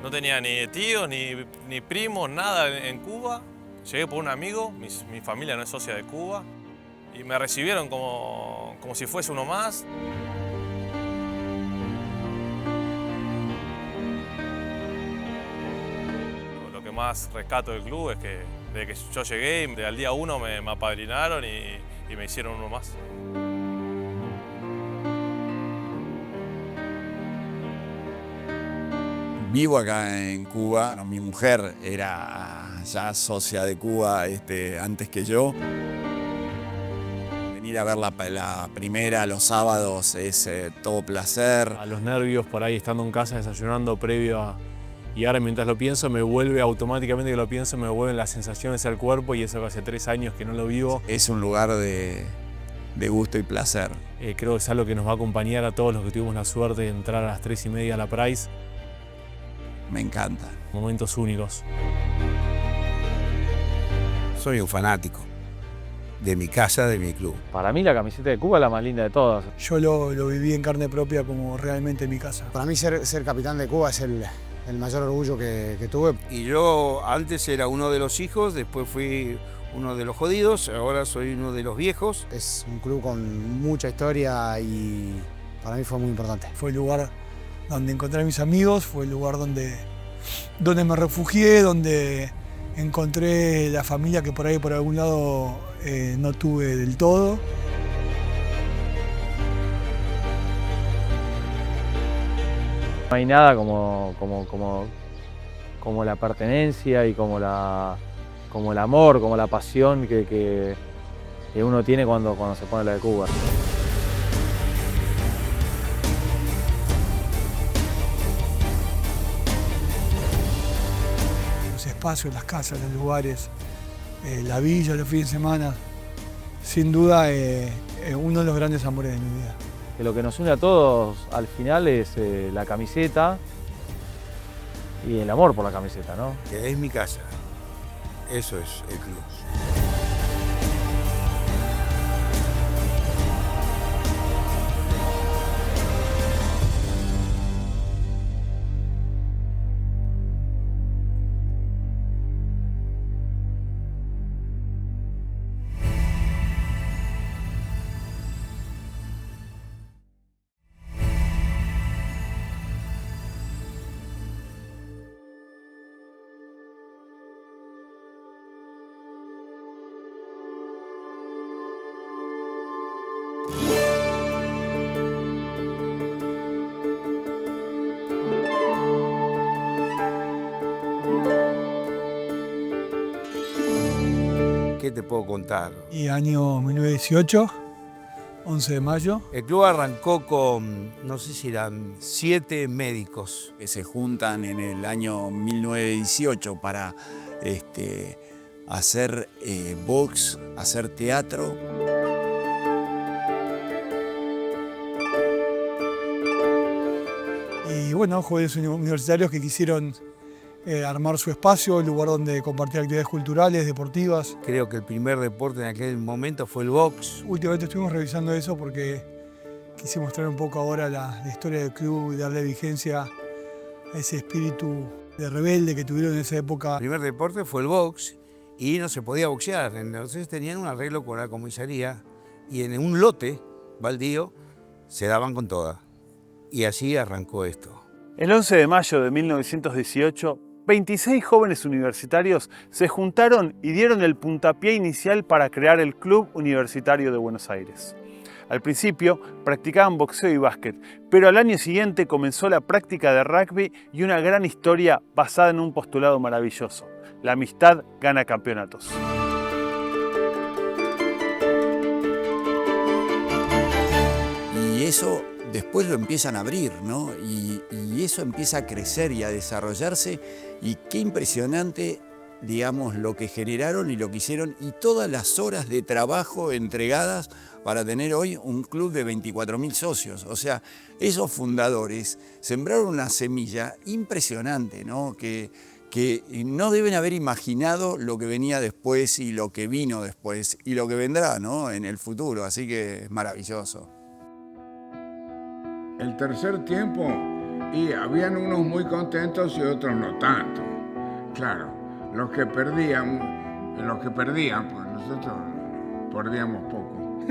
No tenía ni tíos, ni primos, nada en Cuba. Llegué por un amigo, mi familia no es socia de Cuba, y me recibieron como si fuese uno más. Lo que más rescato del club es que desde que yo llegué, al día 1 me apadrinaron y me hicieron uno más. Vivo acá en Cuba. Mi mujer era ya socia de Cuba antes que yo. Venir a ver la primera los sábados es todo placer. A los nervios por ahí estando en casa desayunando previo a... Y ahora mientras lo pienso me vuelve automáticamente que lo pienso, me vuelven las sensaciones al cuerpo y eso que hace 3 años que no lo vivo. Es un lugar de gusto y placer. Creo que es algo que nos va a acompañar a todos los que tuvimos la suerte de entrar a las 3:30 a la Price. Me encanta. Momentos únicos. Soy un fanático de mi casa, de mi club. Para mí la camiseta de Cuba es la más linda de todas. Yo lo viví en carne propia como realmente mi casa. Para mí ser capitán de Cuba es el mayor orgullo que tuve. Y yo antes era uno de los hijos, después fui uno de los jodidos, ahora soy uno de los viejos. Es un club con mucha historia y para mí fue muy importante. Fue el lugar donde encontré a mis amigos, fue el lugar donde me refugié, donde encontré la familia que por ahí por algún lado no tuve del todo. No hay nada como la pertenencia y como el amor, como la pasión que uno tiene cuando se pone la de Cuba. Los espacios, las casas, los lugares, la villa, los fines de semana, sin duda uno de los grandes amores de mi vida. Que lo que nos une a todos al final es la camiseta y el amor por la camiseta, ¿no? Que es mi casa. Eso es el club. ¿Qué te puedo contar? Y año 1918, 11 de mayo. El club arrancó con, no sé si eran 7 médicos. Que se juntan en el año 1918 para hacer box, hacer teatro. Y bueno, jóvenes universitarios que quisieron armar su espacio, el lugar donde compartir actividades culturales, deportivas. Creo que el primer deporte en aquel momento fue el box. Últimamente estuvimos revisando eso porque quise mostrar un poco ahora la historia del club y darle vigencia a ese espíritu de rebelde que tuvieron en esa época. El primer deporte fue el box y no se podía boxear. Entonces tenían un arreglo con la comisaría y en un lote baldío se daban con toda. Y así arrancó esto. El 11 de mayo de 1918, 26 jóvenes universitarios se juntaron y dieron el puntapié inicial para crear el Club Universitario de Buenos Aires. Al principio practicaban boxeo y básquet, pero al año siguiente comenzó la práctica de rugby y una gran historia basada en un postulado maravilloso: la amistad gana campeonatos. Y eso después lo empiezan a abrir, ¿no? Y eso empieza a crecer y a desarrollarse. Y qué impresionante, digamos, lo que generaron y lo que hicieron y todas las horas de trabajo entregadas para tener hoy un club de 24.000 socios. O sea, esos fundadores sembraron una semilla impresionante, ¿no? Que no deben haber imaginado lo que venía después y lo que vino después y lo que vendrá, ¿no? En el futuro. Así que es maravilloso. El tercer tiempo Y habían unos muy contentos y otros no tanto. Claro, los que perdían, pues nosotros perdíamos poco,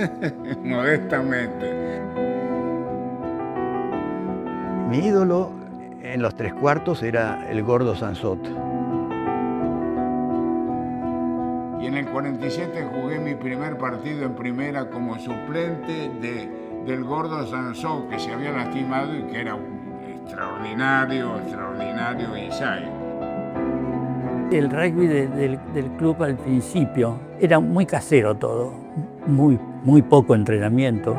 modestamente. Mi ídolo en los tres cuartos era el Gordo Sansot. Y en el 47 jugué mi primer partido en primera como suplente del Gordo Sansot, que se había lastimado y que era un extraordinario Isai. El rugby del club al principio era muy casero todo, muy poco entrenamiento.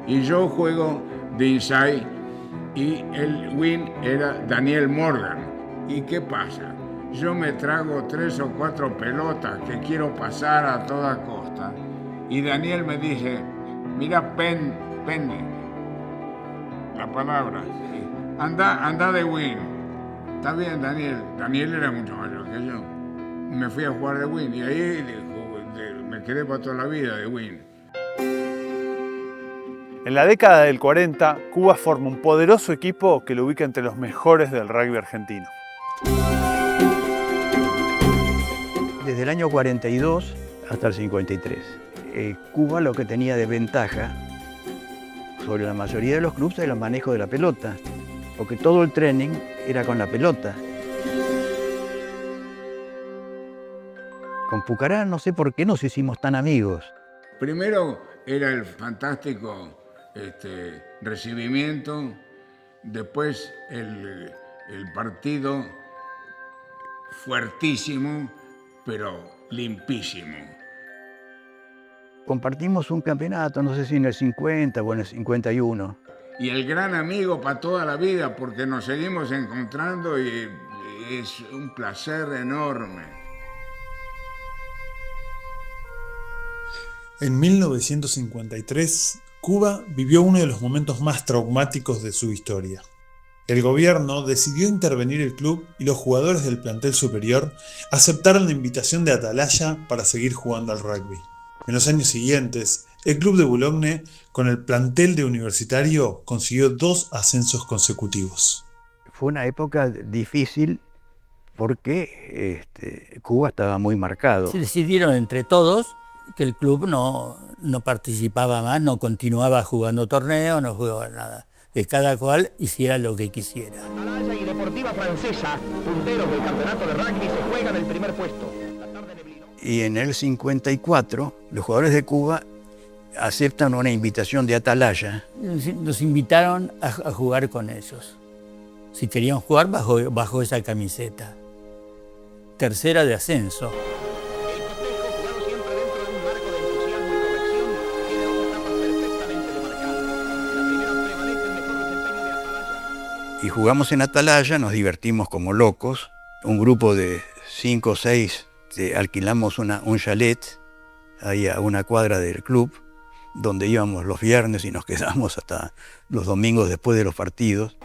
Y yo juego de Isai y el win era Daniel Morgan. ¿Y qué pasa? Yo me trago 3 o 4 pelotas que quiero pasar a toda costa. Y Daniel me dice, mira, pende, la palabra, anda de win. Está bien, Daniel. Daniel era mucho mayor que yo. Me fui a jugar de win y ahí me quedé para toda la vida de win. En la década del 40, Cuba forma un poderoso equipo que lo ubica entre los mejores del rugby argentino. Desde el año 42 hasta el 53. Cuba lo que tenía de ventaja sobre la mayoría de los clubes era el manejo de la pelota, porque todo el training era con la pelota. Con Pucará no sé por qué nos hicimos tan amigos. Primero era el fantástico recibimiento, después el partido fuertísimo, pero limpísimo. Compartimos un campeonato, no sé si en el 50 o en el 51. Y el gran amigo para toda la vida, porque nos seguimos encontrando y es un placer enorme. En 1953, Cuba vivió uno de los momentos más traumáticos de su historia. El gobierno decidió intervenir el club y los jugadores del plantel superior aceptaron la invitación de Atalaya para seguir jugando al rugby. En los años siguientes, el club de Boulogne, con el plantel de Universitario, consiguió 2 ascensos consecutivos. Fue una época difícil porque Cuba estaba muy marcado. Se decidieron entre todos que el club no participaba más, no continuaba jugando torneos, no jugaba nada. Que cada cual hiciera lo que quisiera. Atalaya y Deportiva Francesa, punteros del campeonato de rugby, se juegan el primer puesto. Y en el 54, los jugadores de Cuba aceptan una invitación de Atalaya. Nos invitaron a jugar con ellos. Si querían jugar bajo esa camiseta. Tercera de ascenso. Y jugamos en Atalaya, nos divertimos como locos. Un grupo de 5 o 6 alquilamos un chalet ahí a una cuadra del club, donde íbamos los viernes y nos quedamos hasta los domingos después de los partidos.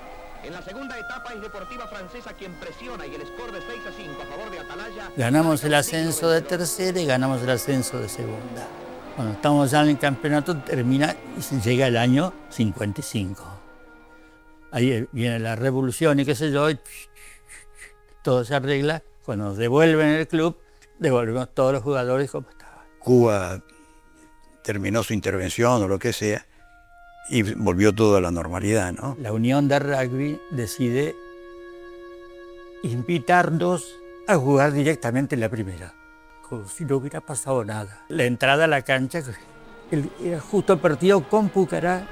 En la segunda etapa es Deportiva Francesa quien presiona y el score de 6-5 a favor de Atalaya. Ganamos el ascenso de tercera y ganamos el ascenso de segunda. Cuando estamos ya en el campeonato termina y llega el año 55. Ahí viene la revolución y qué sé yo, y todo se arregla. Cuando nos devuelven el club, devolvemos todos los jugadores como estaban. Cuba terminó su intervención o lo que sea y volvió todo a la normalidad, ¿no? La Unión de Rugby decide invitarnos a jugar directamente en la primera, como si no hubiera pasado nada. La entrada a la cancha era justo el partido con Pucará.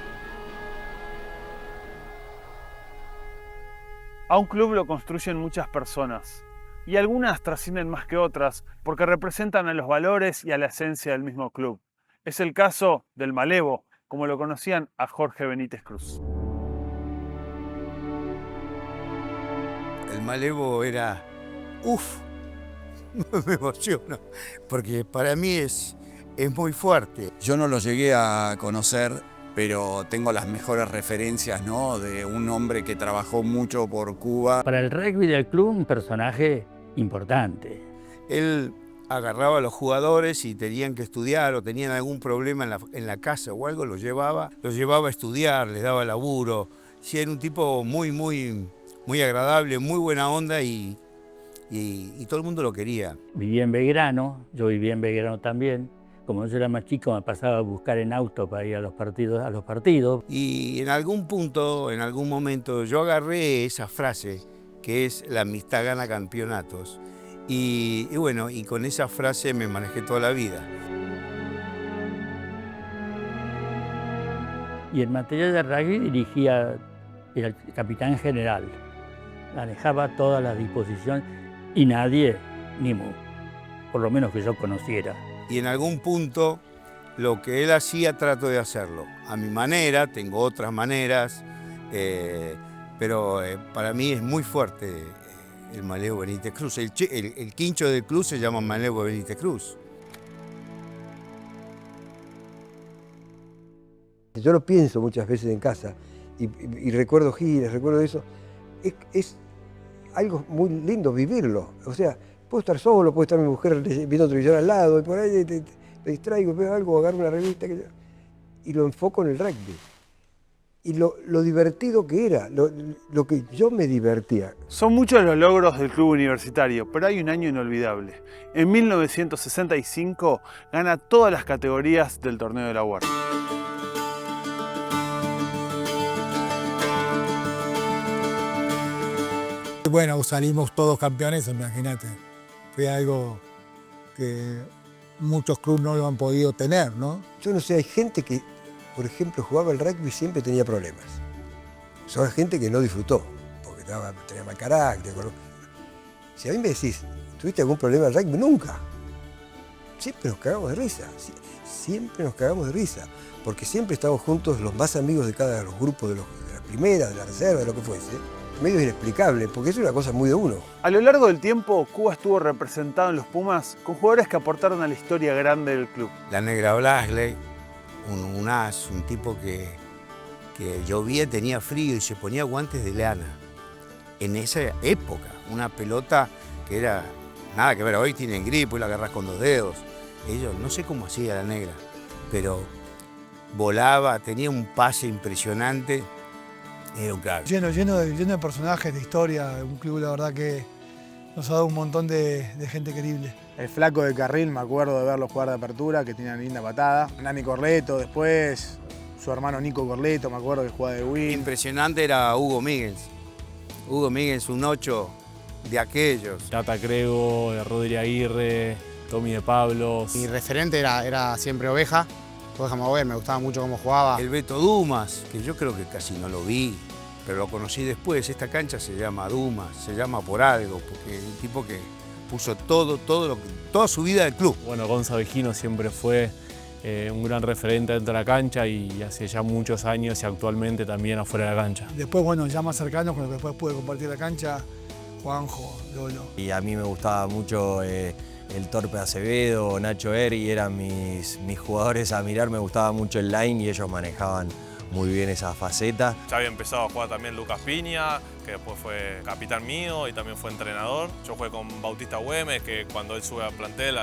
A un club lo construyen muchas personas, y algunas trascienden más que otras porque representan a los valores y a la esencia del mismo club. Es el caso del Malevo, como lo conocían a Jorge Benítez Cruz. El Malevo era... me emociono, porque para mí es muy fuerte. Yo no lo llegué a conocer, pero tengo las mejores referencias, ¿no?, de un hombre que trabajó mucho por Cuba. Para el rugby del club, un personaje importante. Él agarraba a los jugadores y tenían que estudiar o tenían algún problema en la casa o algo, los llevaba a estudiar, les daba laburo. Sí, era un tipo muy agradable, muy buena onda y todo el mundo lo quería. Vivía en Belgrano, yo vivía en Belgrano también. Como yo era más chico, me pasaba a buscar en auto para ir a los partidos. Y en algún punto, en algún momento, yo agarré esa frase, que es la amistad gana campeonatos. Y bueno, y con esa frase me manejé toda la vida. Y en materia de rugby dirigía, era el capitán general. Manejaba todas las disposiciones y nadie, por lo menos que yo conociera. Y en algún punto, lo que él hacía, trato de hacerlo. A mi manera, tengo otras maneras, pero para mí es muy fuerte el Malevo Benítez Cruz. El quincho del club se llama Malevo Benítez Cruz. Yo lo pienso muchas veces en casa y recuerdo giras, recuerdo eso. Es algo muy lindo vivirlo. O sea, puedo estar solo, puedo estar mi mujer viendo televisión al lado y por ahí me distraigo, veo algo, agarro una revista y lo enfoco en el rugby. Y lo divertido que era, lo que yo me divertía. Son muchos los logros del club universitario, pero hay un año inolvidable. En 1965 gana todas las categorías del torneo de la Huerta. Bueno, salimos todos campeones, imagínate. Fue algo que muchos clubes no lo han podido tener, ¿no? Yo no sé, hay gente que, por ejemplo, jugaba el rugby y siempre tenía problemas. Son gente que no disfrutó, porque tenía mal carácter. Si a mí me decís, ¿tuviste algún problema en el rugby? Nunca. Siempre nos cagamos de risa, siempre nos cagamos de risa, porque siempre estamos juntos los más amigos de cada los grupos, de la primera, de la reserva, de lo que fuese. Medio inexplicable, porque es una cosa muy de uno. A lo largo del tiempo, Cuba estuvo representado en los Pumas con jugadores que aportaron a la historia grande del club. La Negra Blasley, un as, un tipo que llovía, tenía frío y se ponía guantes de lana. En esa época, una pelota que era nada que ver, hoy tienen gripo y la agarras con 2 dedos. Ellos, no sé cómo hacía la Negra, pero volaba, tenía un pase impresionante. Era un crack. Lleno de personajes, de historia, un club la verdad que nos ha dado un montón de gente querible. El flaco de Carril, me acuerdo de verlo jugar de apertura, que tenía una linda patada. Nani Corleto después, su hermano Nico Corleto, me acuerdo que jugaba de win. Impresionante era Hugo Míguez. Hugo Míguez, un 8 de aquellos. Tata Crego, Rodri Aguirre, Tommy de Pablos. Mi referente era siempre Oveja Maguer, me gustaba mucho cómo jugaba. El Beto Dumas, que yo creo que casi no lo vi, pero lo conocí después. Esta cancha se llama Dumas, se llama por algo, porque es un tipo que puso toda su vida del club. Bueno, Gonza Vejino siempre fue un gran referente dentro de la cancha y hace ya muchos años y actualmente también afuera de la cancha. Después, bueno, ya más cercanos, con los que después pude compartir la cancha, Juanjo, Lolo. Y a mí me gustaba mucho el Torpe Acevedo, Nacho Eri, eran mis jugadores a mirar, me gustaba mucho el line y ellos manejaban muy bien esa faceta. Ya había empezado a jugar también Lucas Piña, que después fue capitán mío y también fue entrenador. Yo jugué con Bautista Güemes, que cuando él sube al plantel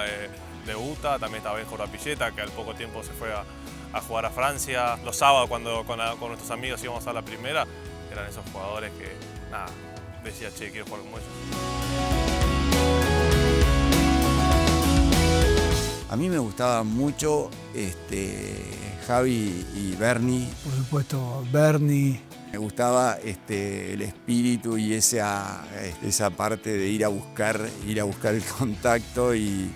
debuta. También estaba Benjo Rapilleta, que al poco tiempo se fue a jugar a Francia. Los sábados, cuando con nuestros amigos íbamos a la primera, eran esos jugadores que, nada, decía, che, quiero jugar como ellos. A mí me gustaba mucho Javi y Bernie. Por supuesto, Bernie. Me gustaba el espíritu y esa parte de ir a buscar el contacto y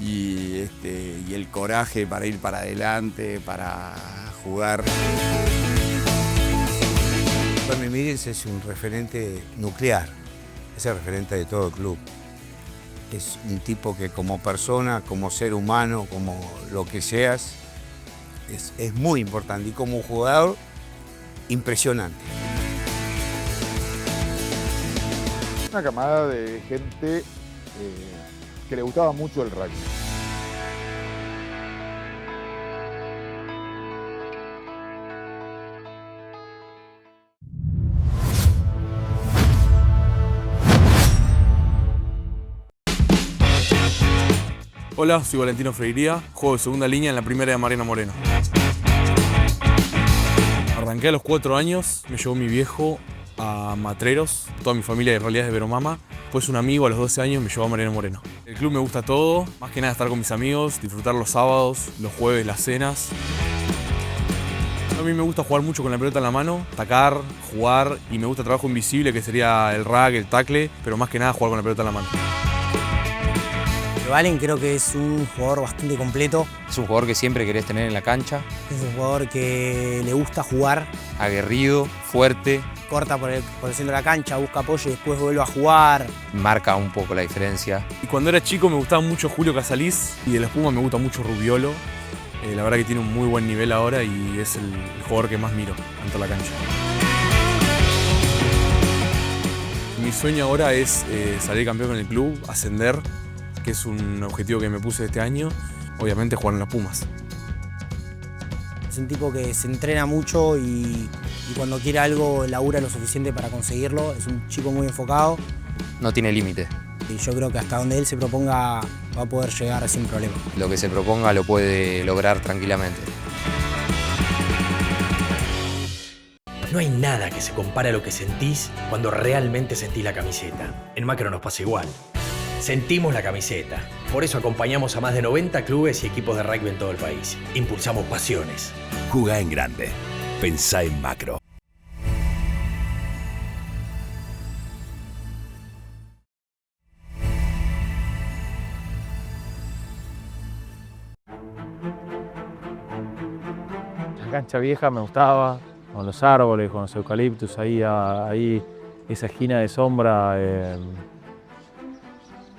el coraje para ir para adelante, para jugar. Bernie Míguez es un referente nuclear, es el referente de todo el club. Es un tipo que como persona, como ser humano, como lo que seas, es muy importante y como jugador, impresionante. Una camada de gente que le gustaba mucho el rugby. Hola, soy Valentino Freiría, juego de segunda línea en la primera de Mariano Moreno. Arranqué a los 4 años, me llevó mi viejo a Matreros, toda mi familia en realidad es de Veromama. Después un amigo a los 12 años me llevó a Mariano Moreno. El club me gusta todo, más que nada estar con mis amigos, disfrutar los sábados, los jueves, las cenas. A mí me gusta jugar mucho con la pelota en la mano, atacar, jugar, y me gusta el trabajo invisible que sería el rag, el tackle, pero más que nada jugar con la pelota en la mano. Valen creo que es un jugador bastante completo. Es un jugador que siempre querés tener en la cancha. Es un jugador que le gusta jugar. Aguerrido, fuerte. Corta por el centro de la cancha, busca apoyo y después vuelve a jugar. Marca un poco la diferencia. Y cuando era chico me gustaba mucho Julio Casaliz y de los Pumas me gusta mucho Rubiolo. La verdad que tiene un muy buen nivel ahora y es el jugador que más miro ante la cancha. Mi sueño ahora es salir campeón con el club, ascender, que es un objetivo que me puse este año, obviamente jugar en los Pumas. Es un tipo que se entrena mucho y cuando quiere algo labura lo suficiente para conseguirlo. Es un chico muy enfocado. No tiene límite. Y yo creo que hasta donde él se proponga va a poder llegar sin problema. Lo que se proponga lo puede lograr tranquilamente. No hay nada que se compare a lo que sentís cuando realmente sentís la camiseta. En Macro nos pasa igual. Sentimos la camiseta. Por eso acompañamos a más de 90 clubes y equipos de rugby en todo el país. Impulsamos pasiones. Jugá en grande. Pensá en Macro. La cancha vieja me gustaba, con los árboles, con los eucaliptus, ahí esa esquina de sombra,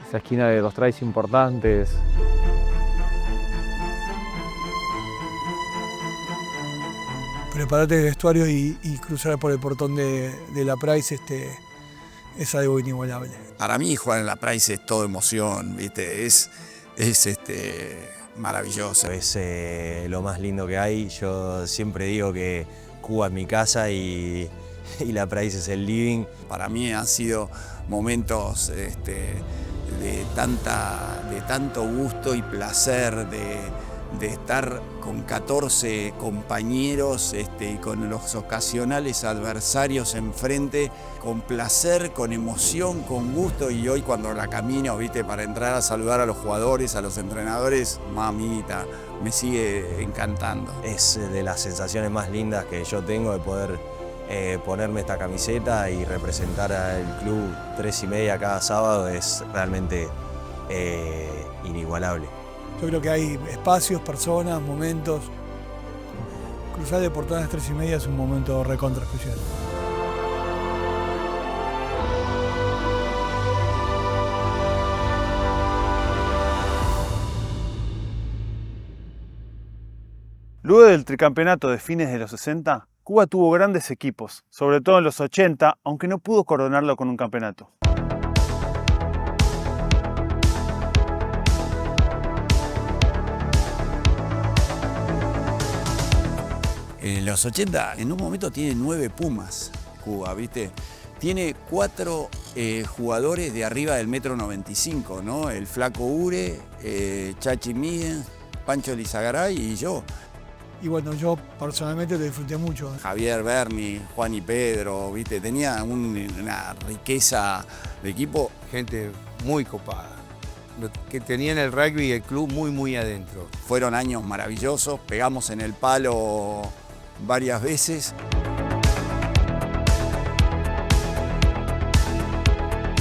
esa esquina de los tries importantes. Prepararte el vestuario y cruzar por el portón de la Price es algo inigualable. Para mí jugar en la Price es todo emoción, ¿viste? Es maravilloso. Es lo más lindo que hay. Yo siempre digo que Cuba es mi casa y la Price es el living. Para mí han sido momentos de tanto gusto y placer de estar con 14 compañeros y con los ocasionales adversarios enfrente, con placer, con emoción, con gusto, y hoy cuando la camino, ¿viste? Para entrar a saludar a los jugadores, a los entrenadores, mamita, me sigue encantando. Es de las sensaciones más lindas que yo tengo de poder ponerme esta camiseta y representar al club 3:30 cada sábado, es realmente inigualable. Yo creo que hay espacios, personas, momentos. Cruzar de portones 3:30 es un momento recontra especial. Luego del tricampeonato de fines de los 60, Cuba tuvo grandes equipos, sobre todo en los 80, aunque no pudo coronarlo con un campeonato. En los 80, en un momento tiene 9 Pumas, Cuba, ¿viste? Tiene 4 jugadores de arriba del 1,95 m, ¿no? El Flaco Ure, Chachi Miguel, Pancho Lizagaray y yo. Y bueno, yo personalmente lo disfruté mucho. Javier Berni, Juan y Pedro, ¿viste? Tenía una riqueza de equipo. Gente muy copada, que tenían el rugby y el club muy adentro. Fueron años maravillosos, pegamos en el palo varias veces.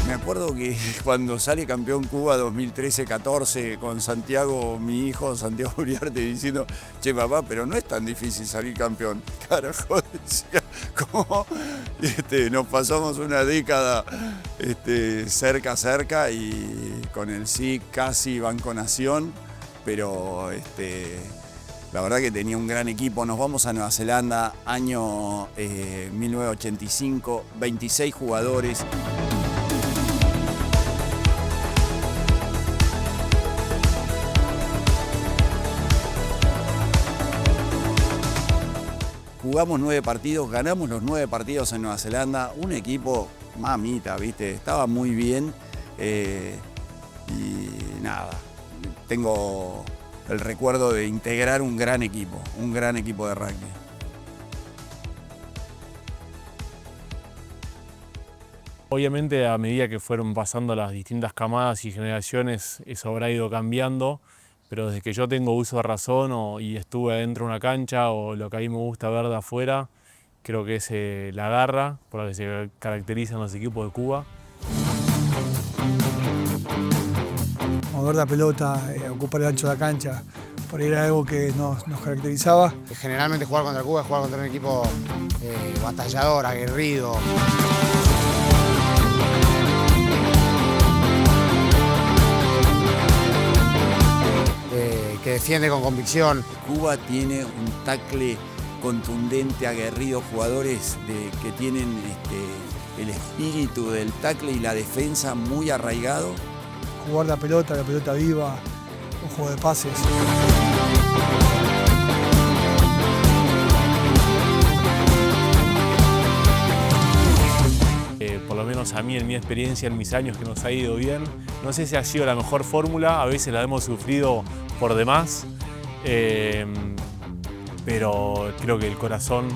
Me acuerdo que cuando sale campeón Cuba 2013-14 con Santiago, mi hijo, Santiago Uriarte, diciendo: che papá, pero no es tan difícil salir campeón. Carajo, decía, ¿cómo? Nos pasamos una década cerca y con el sí casi Banco Nación, pero la verdad que tenía un gran equipo. Nos vamos a Nueva Zelanda, año 1985, 26 jugadores. Jugamos 9 partidos, ganamos los 9 partidos en Nueva Zelanda, un equipo mamita, ¿viste? Estaba muy bien y nada. tengo el recuerdo de integrar un gran equipo de rugby. Obviamente, a medida que fueron pasando las distintas camadas y generaciones, eso habrá ido cambiando, pero desde que yo tengo uso de razón y estuve adentro de una cancha, o lo que a mí me gusta ver de afuera, creo que es la garra por la que se caracterizan los equipos de Cuba. Mover la pelota, ocupar el ancho de la cancha, por ahí era algo que nos caracterizaba. Generalmente jugar contra Cuba es jugar contra un equipo batallador, aguerrido. Que defiende con convicción. Cuba tiene un tackle contundente, aguerrido, jugadores que tienen el espíritu del tackle y la defensa muy arraigado. Jugar la pelota viva, un juego de pases. Por lo menos a mí, en mi experiencia, en mis años que nos ha ido bien, no sé si ha sido la mejor fórmula, a veces la hemos sufrido por demás, pero creo que el corazón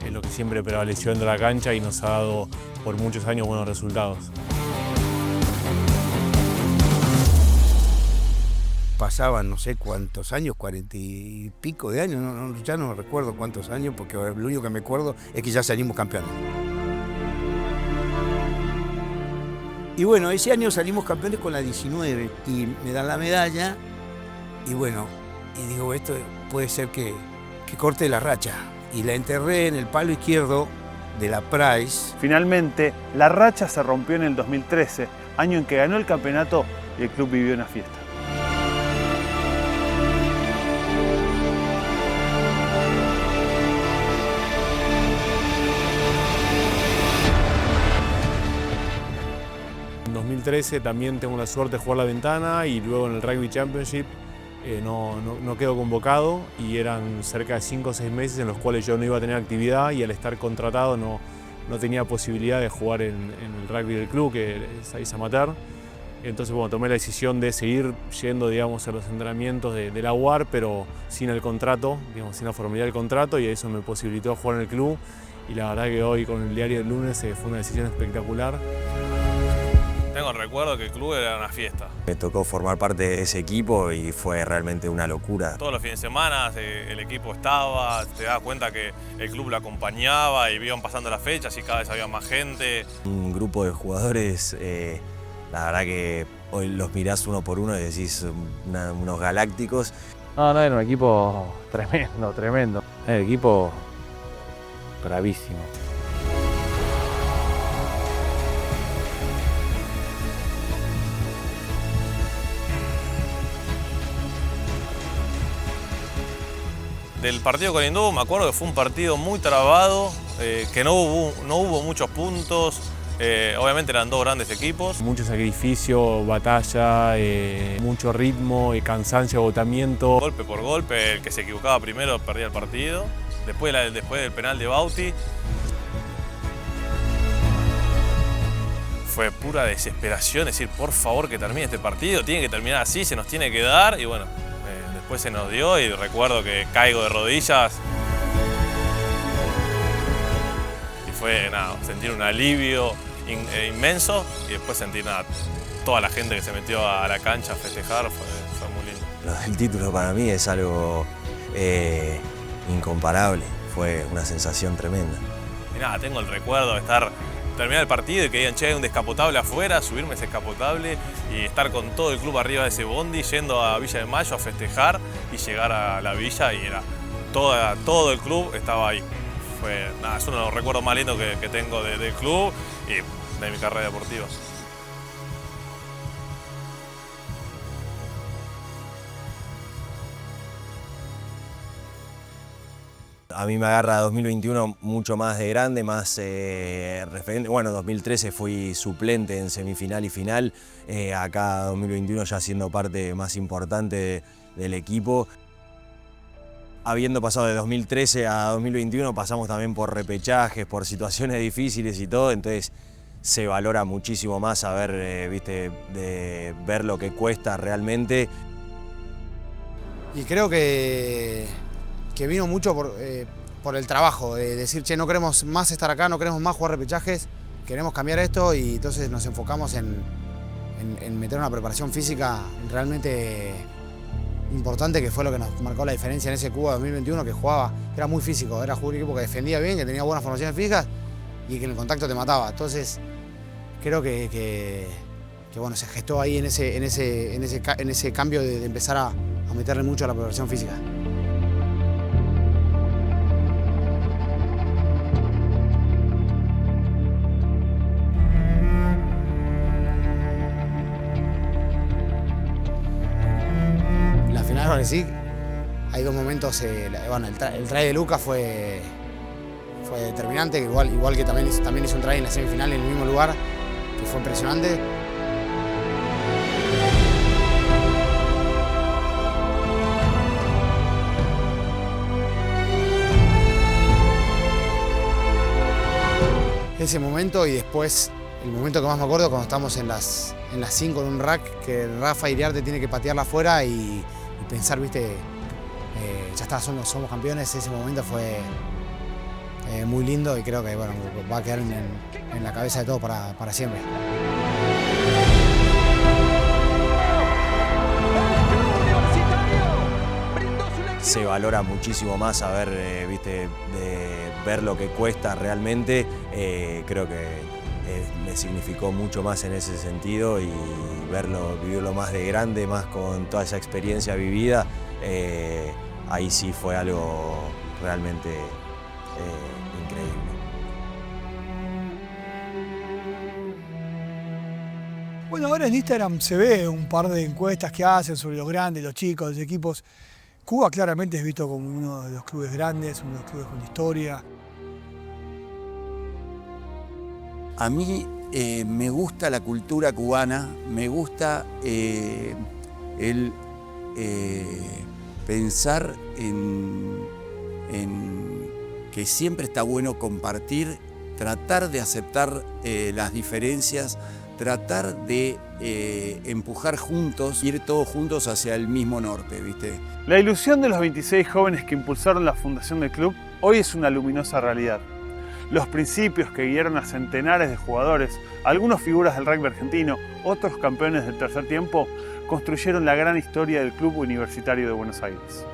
es lo que siempre prevaleció dentro de la cancha y nos ha dado por muchos años buenos resultados. Pasaban no sé cuántos años, 40 y pico de años, ya no recuerdo cuántos años, porque lo único que me acuerdo es que ya salimos campeones. Y bueno, ese año salimos campeones con la 19 y me dan la medalla y bueno, y digo, esto puede ser que corte la racha. Y la enterré en el palo izquierdo de la Price. Finalmente, la racha se rompió en el 2013, año en que ganó el campeonato y el club vivió una fiesta. En 2013 también tengo la suerte de jugar la ventana y luego en el Rugby Championship no quedo convocado y eran cerca de 5 o 6 meses en los cuales yo no iba a tener actividad y al estar contratado no tenía posibilidad de jugar en el rugby del club, que es amateur. Entonces bueno, tomé la decisión de seguir yendo, digamos, a los entrenamientos de la UAR, pero sin el contrato, digamos, sin la formalidad del contrato, y eso me posibilitó jugar en el club. Y la verdad que hoy con el diario del lunes fue una decisión espectacular. Tengo el recuerdo que el club era una fiesta. Me tocó formar parte de ese equipo y fue realmente una locura. Todos los fines de semana el equipo estaba, te das cuenta que el club lo acompañaba y iban pasando las fechas y cada vez había más gente. Un grupo de jugadores, la verdad que hoy los mirás uno por uno y decís unos galácticos. No, era un equipo tremendo. Era un equipo bravísimo. Del partido con Hindú me acuerdo que fue un partido muy trabado, que no hubo muchos puntos. Obviamente eran dos grandes equipos. Mucho sacrificio, batalla, mucho ritmo, cansancio, agotamiento. Golpe por golpe, el que se equivocaba primero perdía el partido. Después del penal de Bauti, fue pura desesperación, decir por favor que termine este partido, tiene que terminar así, se nos tiene que dar y bueno. Después se nos dio y recuerdo que caigo de rodillas y fue sentir un alivio inmenso y después sentir toda la gente que se metió a la cancha a festejar, fue muy lindo. Lo del título para mí es algo incomparable, fue una sensación tremenda. Y tengo el recuerdo de terminar el partido y que digan, che, hay un descapotable afuera, subirme ese descapotable y estar con todo el club arriba de ese bondi, yendo a Villa de Mayo a festejar y llegar a la villa y era todo el club estaba ahí. Es uno de los recuerdos más lindos que tengo del club y de mi carrera deportiva. A mí me agarra 2021 mucho más de grande, más referente. Bueno, 2013 fui suplente en semifinal y final. Acá 2021 ya siendo parte más importante del equipo. Habiendo pasado de 2013 a 2021 pasamos también por repechajes, por situaciones difíciles y todo, entonces se valora muchísimo más saber, de ver lo que cuesta realmente. Y creo que vino mucho por el trabajo, de decir, che, no queremos más estar acá, no queremos más jugar repechajes, queremos cambiar esto y entonces nos enfocamos en meter una preparación física realmente importante, que fue lo que nos marcó la diferencia en ese Cuba 2021, que jugaba, era muy físico, era un equipo que defendía bien, que tenía buenas formaciones físicas y que en el contacto te mataba. Entonces creo que bueno, se gestó ahí en ese cambio de empezar a meterle mucho a la preparación física. La final, ahora sí, hay dos momentos, bueno, el try de Lucas fue determinante, que igual que también hizo un try en la semifinal en el mismo lugar, que fue impresionante. Ese momento, y después el momento que más me acuerdo cuando estamos en las 5 en un rack, que Rafa Iriarte tiene que patearla afuera y pensar, viste, ya está, somos campeones. Ese momento fue muy lindo y creo que bueno, va a quedar en la cabeza de todos para siempre. Se valora muchísimo más saber, viste, ver lo que cuesta realmente. Creo que me significó mucho más en ese sentido, y vivirlo más de grande, más con toda esa experiencia vivida, ahí sí fue algo realmente increíble. Bueno, ahora en Instagram se ve un par de encuestas que hacen sobre los grandes, los chicos, los equipos. Cuba claramente es visto como uno de los clubes grandes, uno de los clubes con historia. A mí me gusta la cultura cubana, me gusta el pensar en que siempre está bueno compartir, tratar de aceptar las diferencias, tratar de empujar juntos, ir todos juntos hacia el mismo norte, ¿viste? La ilusión de los 26 jóvenes que impulsaron la fundación del club hoy es una luminosa realidad. Los principios que guiaron a centenares de jugadores, algunos figuras del rugby argentino, otros campeones del tercer tiempo, construyeron la gran historia del Club Universitario de Buenos Aires.